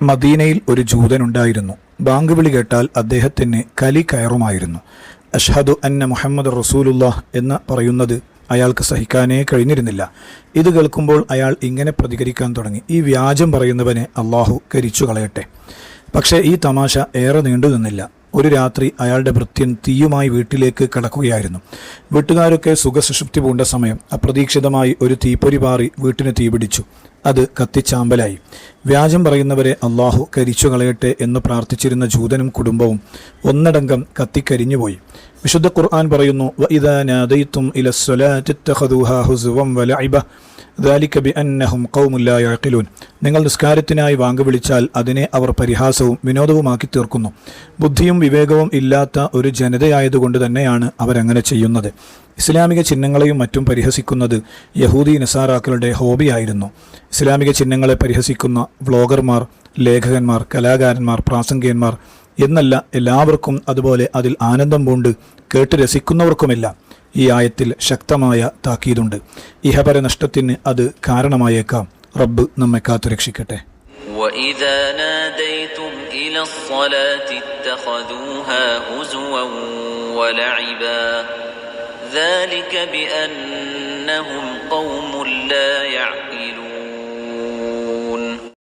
മദീനയിൽ ഒരു ജൂതനുണ്ടായിരുന്നു. ബാങ്ക് വിളി കേട്ടാൽ അദ്ദേഹത്തിന് കലി കയറുമായിരുന്നു. അഷ്ഹദു അന്ന മുഹമ്മദ് റസൂലുള്ളാഹ് എന്ന് പറയുന്നത് അയാൾക്ക് സഹിക്കാനേ കഴിഞ്ഞിരുന്നില്ല. ഇത് കേൾക്കുമ്പോൾ അയാൾ ഇങ്ങനെ പ്രതികരിക്കാൻ തുടങ്ങി: ഈ വ്യാജം പറയുന്നവനെ അള്ളാഹു കരിച്ചു കളയട്ടെ. പക്ഷേ ഈ തമാശ ഏറെ നീണ്ടു നിന്നില്ല. ഒരു രാത്രി അയാളുടെ ഭൃത്യൻ തീയുമായി വീട്ടിലേക്ക് കടക്കുകയായിരുന്നു. വീട്ടുകാരൊക്കെ സുഖസുഷുപ്തി പൂണ്ട സമയം അപ്രതീക്ഷിതമായി ഒരു തീപ്പൊരി പാറി വീട്ടിന് തീപിടിച്ചു. അത് കത്തിച്ചാമ്പലായി. വ്യാജം പറയുന്നവരെ അള്ളാഹു കരിച്ചു കളയട്ടെ എന്ന് പ്രാർത്ഥിച്ചിരുന്ന ജൂതനും കുടുംബവും ഒന്നടങ്കം കത്തിക്കരിഞ്ഞുപോയി. വിശുദ്ധ ഖുർആൻ പറയുന്നു: വഇദാ നാദൈതും ഇലസ്സലാത്തി ഇത്തഖദൂഹാ ഹുസുവൻ വലഇബ ദാലിക ബിഅന്നഹും ഖൗമുൻ ലാ യഅഖിലൂൻ. നിങ്ങൾ നിസ്കാരത്തിനായി വാങ്ക് വിളിച്ചാൽ അതിനെ അവർ പരിഹാസവും വിനോദവുമാക്കി തീർക്കുന്നു. ബുദ്ധിയും വിവേകവും ഇല്ലാത്ത ഒരു ജനതയായതുകൊണ്ട് തന്നെയാണ് അവരങ്ങനെ ചെയ്യുന്നത്. ഇസ്ലാമിക ചിഹ്നങ്ങളെയും മറ്റും പരിഹസിക്കുന്നത് യഹൂദി നസാറാക്കളുടെ ഹോബിയായിരുന്നു. ഇസ്ലാമിക ചിഹ്നങ്ങളെ പരിഹസിക്കുന്ന വ്ളോഗർമാർ, ലേഖകന്മാർ, കലാകാരന്മാർ, പ്രാസംഗികന്മാർ എന്നല്ല എല്ലാവർക്കും അതുപോലെ അതിൽ ആനന്ദം പൂണ്ട് കേട്ട് രസിക്കുന്നവർക്കുമെല്ലാം ഈ ആയത്തിൽ ശക്തമായ താക്കീതുണ്ട്. ഇഹപര നഷ്ടത്തിന് അത് കാരണമായേക്കാം. റബ്ബ് നമ്മെ കാത്തുരക്ഷിക്കട്ടെ. وَإِذَا نَادَيْتُمْ إِلَى الصَّلَاةِ اتَّخَذُوهَا هُزُوًا وَلَعِبًا ذَلِكَ بِأَنَّهُمْ قَوْمٌ لَا يَعْقِلُونَ